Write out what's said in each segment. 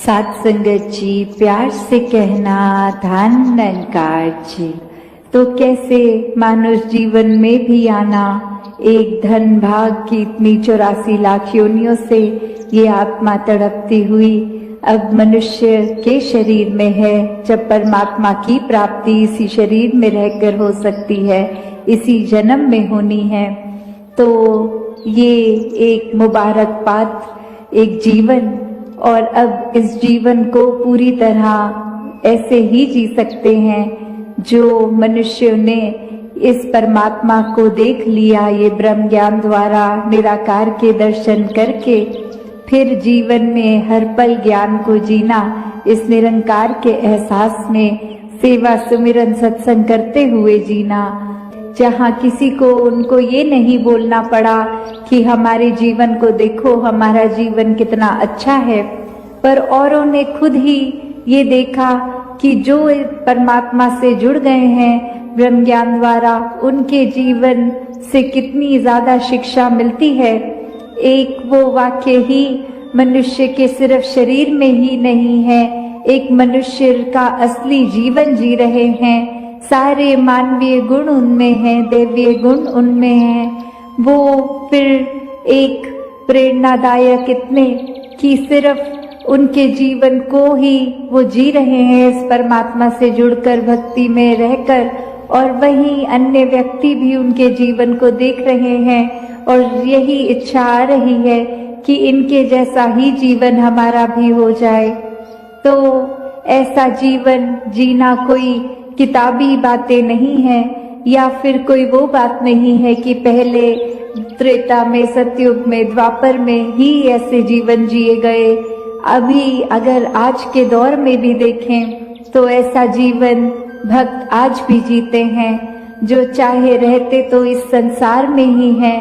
सात संगत जी, प्यार से कहना धन निरंकार जी। तो कैसे मानुष जीवन में भी आना, एक धन भाग की इतनी 84 लाख योनियों से ये आत्मा तड़पती हुई अब मनुष्य के शरीर में है। जब परमात्मा की प्राप्ति इसी शरीर में रहकर हो सकती है, इसी जन्म में होनी है, तो ये एक मुबारक पात्र, एक जीवन, और अब इस जीवन को पूरी तरह ऐसे ही जी सकते हैं जो मनुष्यों ने इस परमात्मा को देख लिया, ये ब्रह्म ज्ञान द्वारा निराकार के दर्शन करके फिर जीवन में हर पल ज्ञान को जीना, इस निरंकार के एहसास में सेवा सुमिरन सत्संग करते हुए जीना, जहाँ किसी को उनको ये नहीं बोलना पड़ा कि हमारे जीवन को देखो, हमारा जीवन कितना अच्छा है, पर औरों ने खुद ही ये देखा कि जो परमात्मा से जुड़ गए हैं ब्रह्म ज्ञान द्वारा, उनके जीवन से कितनी ज्यादा शिक्षा मिलती है। एक वो वाक्य ही मनुष्य के सिर्फ शरीर में ही नहीं है, एक मनुष्य का असली जीवन जी रहे हैं। सारे मानवीय गुण उनमें हैं, दैवीय गुण उनमें हैं। वो फिर एक प्रेरणादायक इतने कि सिर्फ उनके जीवन को ही वो जी रहे हैं इस परमात्मा से जुड़कर, भक्ति में रहकर, और वहीं अन्य व्यक्ति भी उनके जीवन को देख रहे हैं और यही इच्छा आ रही है कि इनके जैसा ही जीवन हमारा भी हो जाए। तो ऐसा जीवन जीना कोई किताबी बातें नहीं है, या फिर कोई वो बात नहीं है कि पहले त्रेता में, सतयुग में, द्वापर में ही ऐसे जीवन जिए गए। अभी अगर आज के दौर में भी देखें तो ऐसा जीवन भक्त आज भी जीते हैं, जो चाहे रहते तो इस संसार में ही हैं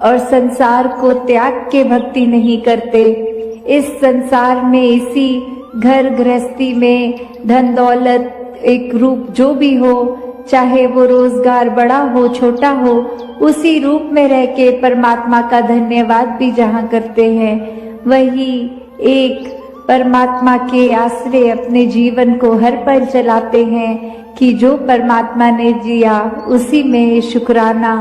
और संसार को त्याग के भक्ति नहीं करते। इस संसार में, इसी घर गृहस्थी में, धन दौलत एक रूप जो भी हो, चाहे वो रोजगार बड़ा हो छोटा हो, उसी रूप में रह के परमात्मा का धन्यवाद भी जहाँ करते हैं, वही एक परमात्मा के आश्रय अपने जीवन को हर पल चलाते हैं कि जो परमात्मा ने जिया उसी में शुक्राना,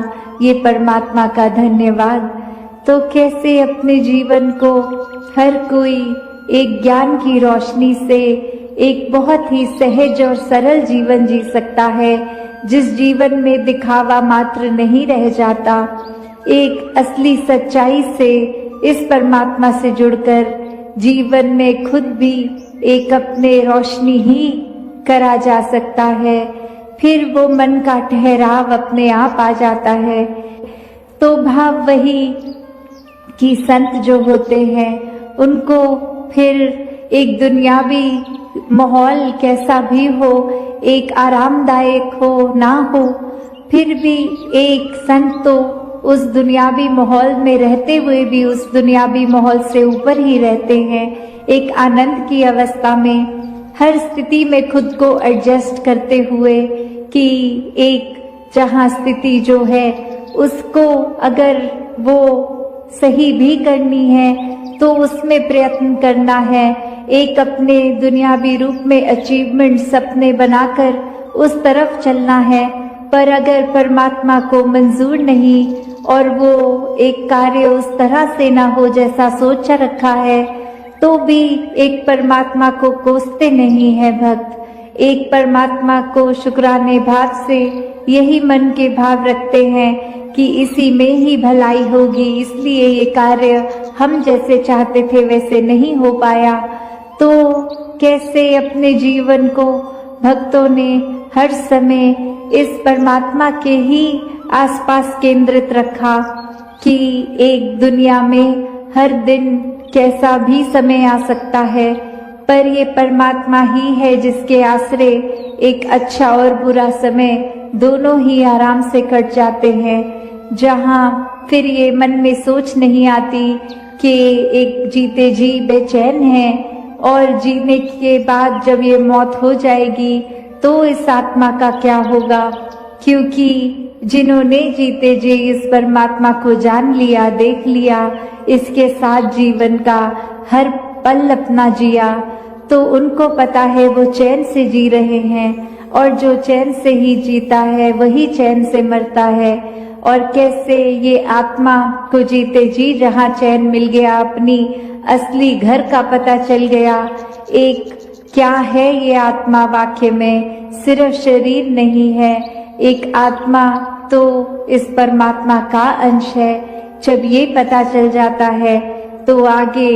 ये परमात्मा का धन्यवाद। तो कैसे अपने जीवन को हर कोई एक ज्ञान की रोशनी से एक बहुत ही सहज और सरल जीवन जी सकता है, जिस जीवन में दिखावा मात्र नहीं रह जाता, एक असली सच्चाई से इस परमात्मा से जुड़कर जीवन में खुद भी एक अपने रोशनी ही करा जा सकता है। फिर वो मन का ठहराव अपने आप आ जाता है। तो भाव वही कि संत जो होते हैं उनको फिर एक दुनियावी माहौल कैसा भी हो, एक आरामदायक हो ना हो, फिर भी एक संत तो उस दुनियावी माहौल में रहते हुए भी उस दुनियावी माहौल से ऊपर ही रहते हैं, एक आनंद की अवस्था में, हर स्थिति में खुद को एडजस्ट करते हुए कि एक जहाँ स्थिति जो है उसको अगर वो सही भी करनी है तो उसमें प्रयत्न करना है, एक अपने दुनियावी रूप में अचीवमेंट सपने बनाकर उस तरफ चलना है। पर अगर परमात्मा को मंजूर नहीं और वो एक कार्य उस तरह से ना हो जैसा सोचा रखा है, तो भी एक परमात्मा को कोसते नहीं है भक्त, एक परमात्मा को शुक्राने भाव से यही मन के भाव रखते हैं कि इसी में ही भलाई होगी, इसलिए ये कार्य हम जैसे चाहते थे वैसे नहीं हो पाया। तो कैसे अपने जीवन को भक्तों ने हर समय इस परमात्मा के ही आसपास केंद्रित रखा कि एक दुनिया में हर दिन कैसा भी समय आ सकता है, पर ये परमात्मा ही है जिसके आश्रय एक अच्छा और बुरा समय दोनों ही आराम से कट जाते हैं, जहाँ फिर ये मन में सोच नहीं आती कि एक जीते जी बेचैन है और जीने के बाद जब ये मौत हो जाएगी तो इस आत्मा का क्या होगा, क्योंकि जिन्होंने जीते जी इस परमात्मा को जान लिया, देख लिया, इसके साथ जीवन का हर पल अपना जिया, तो उनको पता है वो चैन से जी रहे हैं, और जो चैन से ही जीता है वही चैन से मरता है। और कैसे ये आत्मा को जीते जी जहाँ चैन मिल गया, अपनी असली घर का पता चल गया। एक क्या है ये आत्मा, वाक्य में सिर्फ शरीर नहीं है, एक आत्मा तो इस परमात्मा का अंश है। जब ये पता चल जाता है तो आगे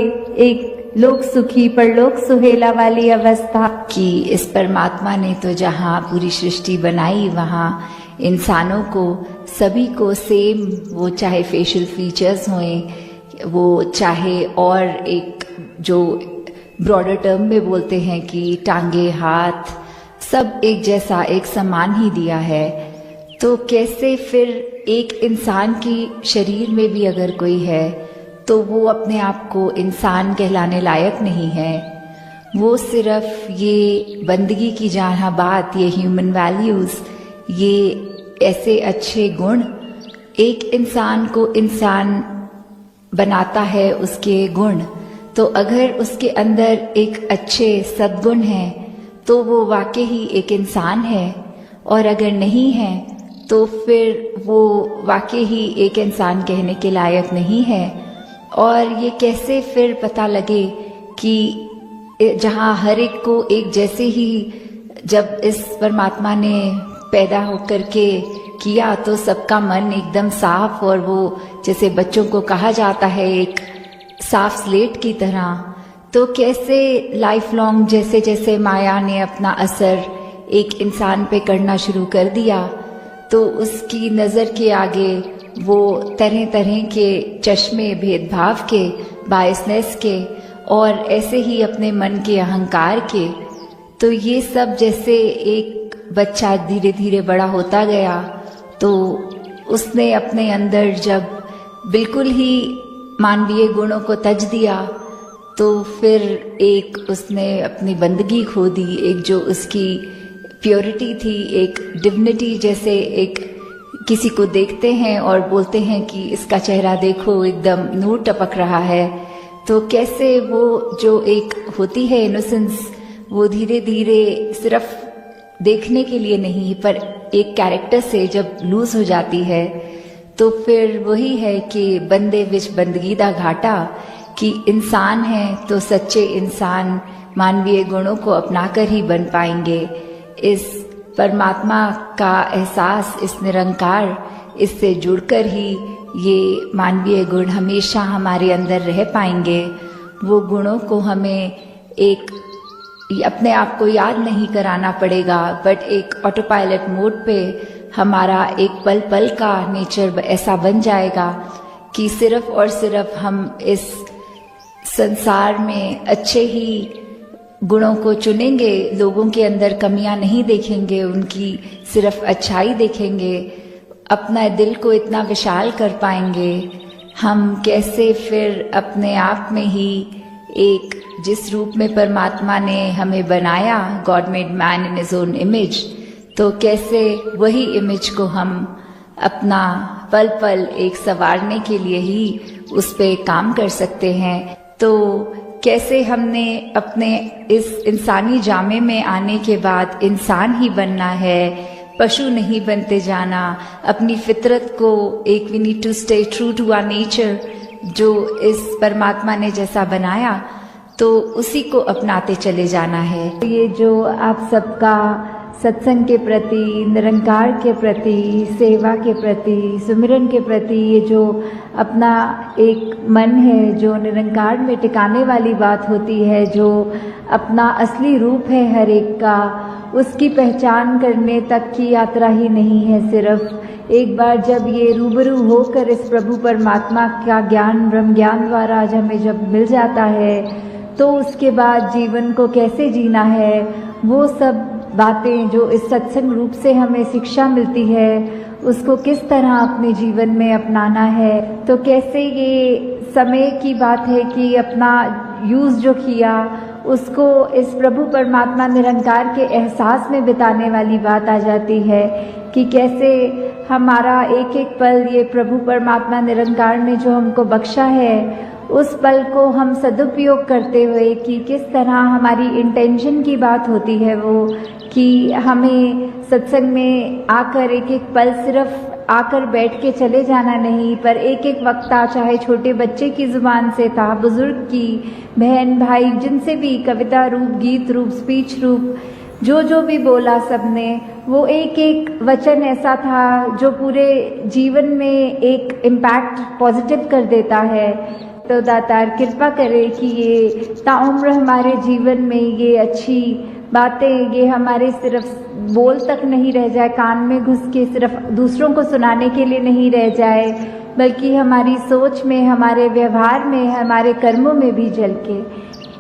एक लोक सुखी परलोक सुहेला वाली अवस्था कि इस परमात्मा ने तो जहाँ पूरी सृष्टि बनाई वहाँ इंसानों को सभी को सेम, वो चाहे फेशियल फीचर्स हों, वो चाहे और एक जो ब्रॉडर टर्म में बोलते हैं कि टांगे हाथ सब एक जैसा एक समान ही दिया है। तो कैसे फिर एक इंसान की शरीर में भी अगर कोई है तो वो अपने आप को इंसान कहलाने लायक नहीं है, वो सिर्फ ये बंदगी की जहाँ बात, ये ह्यूमन वैल्यूज़, ये ऐसे अच्छे गुण एक इंसान को इंसान बनाता है, उसके गुण। तो अगर उसके अंदर एक अच्छे सद्गुण हैं तो वो वाकई ही एक इंसान है, और अगर नहीं है तो फिर वो वाकई ही एक इंसान कहने के लायक नहीं है। और ये कैसे फिर पता लगे कि जहाँ हर एक को एक जैसे ही, जब इस परमात्मा ने पैदा होकर के किया तो सबका मन एकदम साफ, और वो जैसे बच्चों को कहा जाता है एक साफ स्लेट की तरह। तो कैसे लाइफ लॉन्ग जैसे जैसे माया ने अपना असर एक इंसान पे करना शुरू कर दिया, तो उसकी नज़र के आगे वो तरह तरह के चश्मे भेदभाव के, बायसनेस के, और ऐसे ही अपने मन के अहंकार के। तो ये सब जैसे एक बच्चा धीरे धीरे बड़ा होता गया तो उसने अपने अंदर जब बिल्कुल ही मानवीय गुणों को तज दिया तो फिर एक उसने अपनी बंदगी खो दी, एक जो उसकी प्योरिटी थी, एक डिविनिटी। जैसे एक किसी को देखते हैं और बोलते हैं कि इसका चेहरा देखो एकदम नूर टपक रहा है, तो कैसे वो जो एक होती है इनोसेंस, वो धीरे धीरे सिर्फ देखने के लिए नहीं पर एक कैरेक्टर से जब लूज हो जाती है तो फिर वही है कि बंदे विच बंदगी दा घाटा, कि इंसान है तो सच्चे इंसान मानवीय गुणों को अपनाकर ही बन पाएंगे। इस परमात्मा का एहसास, इस निरंकार, इससे जुड़कर ही ये मानवीय गुण हमेशा हमारे अंदर रह पाएंगे। वो गुणों को हमें एक अपने आप को याद नहीं कराना पड़ेगा, बट एक ऑटो पायलट मोड पे हमारा एक पल पल का नेचर ऐसा बन जाएगा कि सिर्फ और सिर्फ हम इस संसार में अच्छे ही गुणों को चुनेंगे, लोगों के अंदर कमियां नहीं देखेंगे, उनकी सिर्फ अच्छाई देखेंगे, अपना दिल को इतना विशाल कर पाएंगे। हम कैसे फिर अपने आप में ही एक जिस रूप में परमात्मा ने हमें बनाया, God made man in his own image, तो कैसे वही इमेज को हम अपना पल पल एक संवारने के लिए ही उस पे काम कर सकते हैं। तो कैसे हमने अपने इस इंसानी जामे में आने के बाद इंसान ही बनना है, पशु नहीं बनते जाना, अपनी फितरत को एक we need to stay true to our nature, जो इस परमात्मा ने जैसा बनाया तो उसी को अपनाते चले जाना है। ये जो आप सबका सत्संग के प्रति, निरंकार के प्रति, सेवा के प्रति, सुमिरन के प्रति ये जो अपना एक मन है जो निरंकार में टिकाने वाली बात होती है, जो अपना असली रूप है हर एक का, उसकी पहचान करने तक की यात्रा ही नहीं है। सिर्फ एक बार जब ये रूबरू होकर इस प्रभु परमात्मा का ज्ञान, ब्रह्म ज्ञान द्वारा आज हमें जब मिल जाता है तो उसके बाद जीवन को कैसे जीना है, वो सब बातें जो इस सत्संग रूप से हमें शिक्षा मिलती है उसको किस तरह अपने जीवन में अपनाना है। तो कैसे ये समय की बात है कि अपना यूज़ जो किया उसको इस प्रभु परमात्मा निरंकार के एहसास में बिताने वाली बात आ जाती है कि कैसे हमारा एक एक पल ये प्रभु परमात्मा निरंकार ने जो हमको बख्शा है उस पल को हम सदुपयोग करते हुए कि किस तरह हमारी इंटेंशन की बात होती है वो कि हमें सत्संग में आकर एक एक पल सिर्फ आकर बैठ के चले जाना नहीं, पर एक एक वक्ता चाहे छोटे बच्चे की ज़ुबान से था, बुज़ुर्ग की, बहन भाई जिनसे भी कविता रूप, गीत रूप, स्पीच रूप, जो भी बोला सबने, वो एक एक वचन ऐसा था जो पूरे जीवन में एक इम्पैक्ट पॉजिटिव कर देता है। तो दातार कृपा करे कि ये ताउम्र हमारे जीवन में ये अच्छी बातें, ये हमारे सिर्फ बोल तक नहीं रह जाए, कान में घुस के सिर्फ दूसरों को सुनाने के लिए नहीं रह जाए, बल्कि हमारी सोच में, हमारे व्यवहार में, हमारे कर्मों में भी झलके।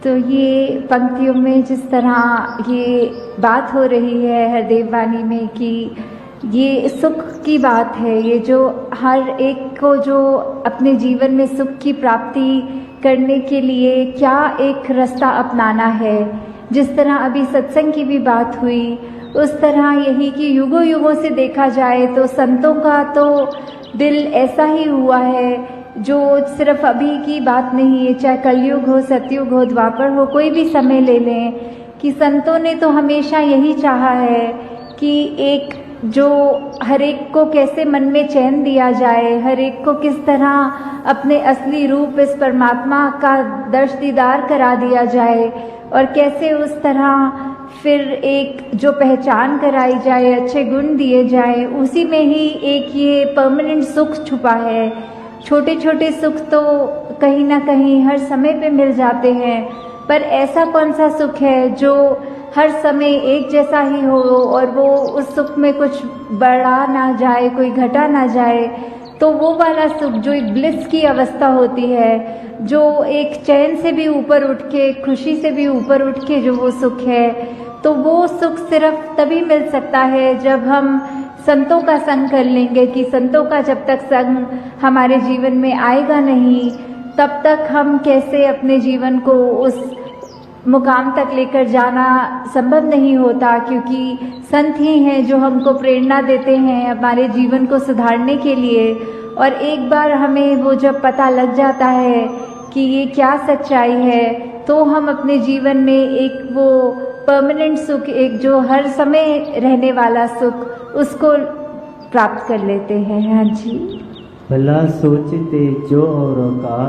तो ये पंक्तियों में जिस तरह ये बात हो रही है हरदेव वाणी में कि ये सुख की बात है, ये जो हर एक को जो अपने जीवन में सुख की प्राप्ति करने के लिए क्या एक रास्ता अपनाना है। जिस तरह अभी सत्संग की भी बात हुई, उस तरह यही कि युगों युगों से देखा जाए तो संतों का तो दिल ऐसा ही हुआ है जो सिर्फ अभी की बात नहीं है, चाहे कलयुग हो, सतयुग हो, द्वापर हो, कोई भी समय ले लें, कि संतों ने तो हमेशा यही चाहा है कि एक जो हर एक को कैसे मन में चैन दिया जाए, हर एक को किस तरह अपने असली रूप इस परमात्मा का दर्श दीदार करा दिया जाए, और कैसे उस तरह फिर एक जो पहचान कराई जाए, अच्छे गुण दिए जाए, उसी में ही एक ये परमानेंट सुख छुपा है। छोटे छोटे सुख तो कहीं ना कहीं हर समय पे मिल जाते हैं, पर ऐसा कौन सा सुख है जो हर समय एक जैसा ही हो और वो उस सुख में कुछ बढ़ा ना जाए, कोई घटा ना जाए। तो वो वाला सुख जो एक ब्लिस की अवस्था होती है, जो एक चैन से भी ऊपर उठ के, खुशी से भी ऊपर उठ के जो वो सुख है, तो वो सुख सिर्फ तभी मिल सकता है जब हम संतों का संग कर लेंगे। कि संतों का जब तक संग हमारे जीवन में आएगा नहीं, तब तक हम कैसे अपने जीवन को उस मुकाम तक लेकर जाना संभव नहीं होता, क्योंकि संत ही हैं जो हमको प्रेरणा देते हैं हमारे जीवन को सुधारने के लिए। और एक बार हमें वो जब पता लग जाता है कि ये क्या सच्चाई है, तो हम अपने जीवन में एक वो परमानेंट सुख, एक जो हर समय रहने वाला सुख, उसको प्राप्त कर लेते हैं। हाँ जी। भला सोचते जो औरों का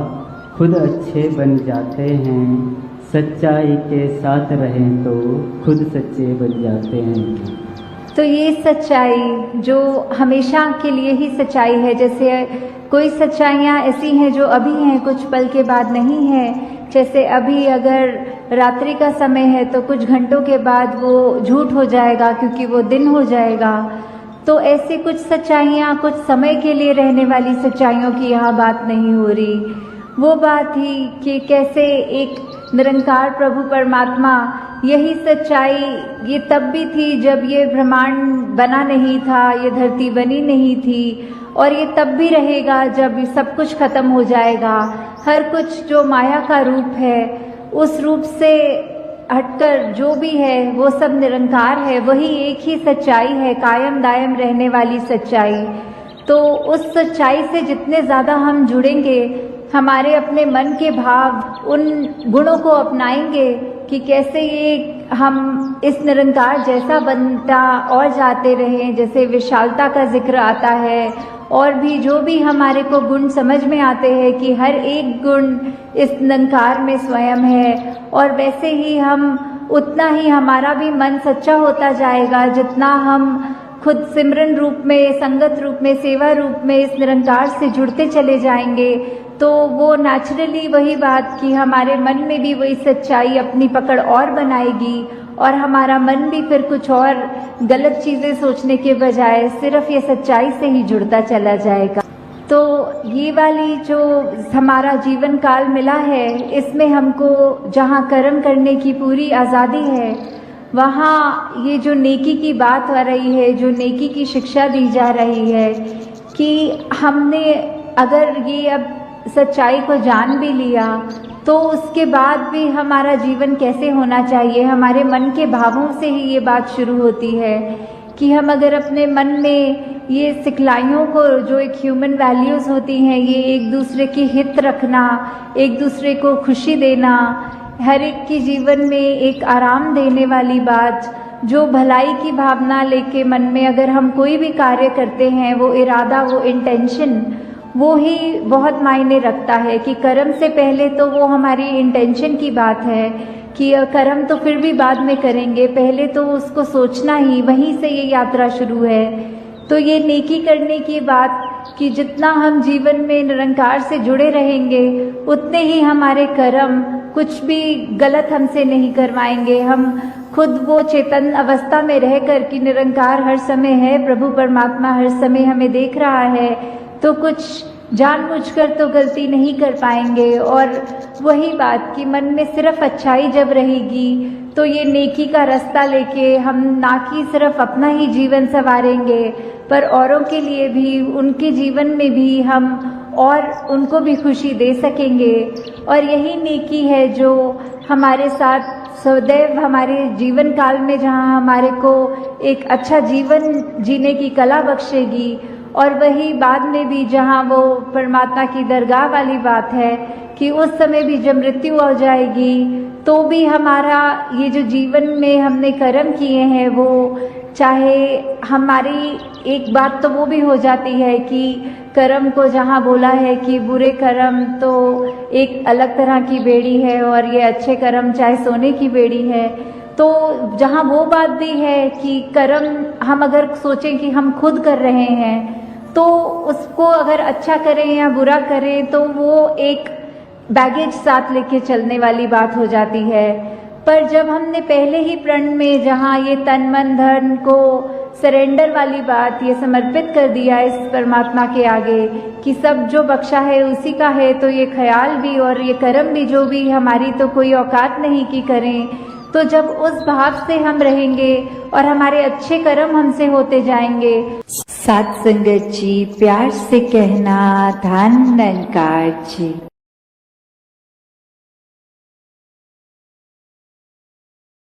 खुद अच्छे बन जाते हैं, सच्चाई के साथ रहें तो खुद सच्चे बन जाते हैं। तो ये सच्चाई जो हमेशा के लिए ही सच्चाई है, जैसे कोई सच्चाइयाँ ऐसी हैं जो अभी हैं, कुछ पल के बाद नहीं है। जैसे अभी अगर रात्रि का समय है तो कुछ घंटों के बाद वो झूठ हो जाएगा, क्योंकि वो दिन हो जाएगा। तो ऐसे कुछ सच्चाइयाँ कुछ समय के लिए रहने वाली सच्चाइयों की यहाँ बात नहीं हो रही। वो बात ही कि कैसे एक निरंकार प्रभु परमात्मा, यही सच्चाई ये तब भी थी जब ये ब्रह्मांड बना नहीं था, ये धरती बनी नहीं थी, और ये तब भी रहेगा जब सब कुछ खत्म हो जाएगा। हर कुछ जो माया का रूप है, उस रूप से हटकर जो भी है वो सब निरंकार है, वही एक ही सच्चाई है, कायम दायम रहने वाली सच्चाई। तो उस सच्चाई से जितने ज़्यादा हम जुड़ेंगे, हमारे अपने मन के भाव उन गुणों को अपनाएंगे कि कैसे ये हम इस निरंकार जैसा बनता और जाते रहें। जैसे विशालता का जिक्र आता है, और भी जो भी हमारे को गुण समझ में आते हैं कि हर एक गुण इस निरंकार में स्वयं है, और वैसे ही हम उतना ही हमारा भी मन सच्चा होता जाएगा जितना हम खुद सिमरन रूप में, संगत रूप में, सेवा रूप में इस निरंकार से जुड़ते चले जाएंगे। तो वो नेचुरली वही बात कि हमारे मन में भी वही सच्चाई अपनी पकड़ और बनाएगी, और हमारा मन भी फिर कुछ और गलत चीज़ें सोचने के बजाय सिर्फ ये सच्चाई से ही जुड़ता चला जाएगा। तो ये वाली जो हमारा जीवन काल मिला है, इसमें हमको जहाँ कर्म करने की पूरी आज़ादी है, वहाँ ये जो नेकी की बात आ रही है, जो नेकी की शिक्षा दी जा रही है कि हमने अगर ये अब सच्चाई को जान भी लिया, तो उसके बाद भी हमारा जीवन कैसे होना चाहिए। हमारे मन के भावों से ही ये बात शुरू होती है कि हम अगर अपने मन में ये सिखलाइयों को, जो एक ह्यूमन वैल्यूज़ होती हैं, ये एक दूसरे की हित रखना, एक दूसरे को खुशी देना, हर एक की जीवन में एक आराम देने वाली बात, जो भलाई की भावना लेके मन में अगर हम कोई भी कार्य करते हैं, वो इरादा, वो इंटेंशन, वो ही बहुत मायने रखता है। कि कर्म से पहले तो वो हमारी इंटेंशन की बात है कि कर्म तो फिर भी बाद में करेंगे, पहले तो उसको सोचना ही, वहीं से ये यात्रा शुरू है। तो ये नेकी करने की बात कि जितना हम जीवन में निरंकार से जुड़े रहेंगे, उतने ही हमारे कर्म कुछ भी गलत हमसे नहीं करवाएंगे। हम खुद वो चेतन अवस्था में रह कर कि निरंकार हर समय है, प्रभु परमात्मा हर समय हमें देख रहा है, तो कुछ जानबूझकर तो गलती नहीं कर पाएंगे। और वही बात कि मन में सिर्फ अच्छाई जब रहेगी, तो ये नेकी का रास्ता लेके हम ना कि सिर्फ अपना ही जीवन संवारेंगे, पर औरों के लिए भी, उनके जीवन में भी हम और उनको भी खुशी दे सकेंगे। और यही नेकी है जो हमारे साथ सदैव हमारे जीवन काल में, जहाँ हमारे को एक अच्छा जीवन जीने की कला बख्शेगी, और वही बाद में भी जहाँ वो परमात्मा की दरगाह वाली बात है कि उस समय भी जब मृत्यु हो जाएगी, तो भी हमारा ये जो जीवन में हमने कर्म किए हैं, वो चाहे हमारी एक बात तो वो भी हो जाती है कि कर्म को जहाँ बोला है कि बुरे कर्म तो एक अलग तरह की बेड़ी है, और ये अच्छे कर्म चाहे सोने की बेड़ी है। तो जहाँ वो बात भी है कि कर्म हम अगर सोचें कि हम खुद कर रहे हैं, तो उसको अगर अच्छा करें या बुरा करें, तो वो एक बैगेज साथ लेके चलने वाली बात हो जाती है। पर जब हमने पहले ही प्रण में, जहाँ ये तन मन धन को सरेंडर वाली बात, ये समर्पित कर दिया इस परमात्मा के आगे कि सब जो बख्शा है उसी का है, तो ये ख्याल भी और ये कर्म भी जो भी हमारी तो कोई औकात नहीं कि करें। तो जब उस भाव से हम रहेंगे और हमारे अच्छे कर्म हमसे होते जाएंगे। सात संगत जी, प्यार से कहना धन निरंकार जी।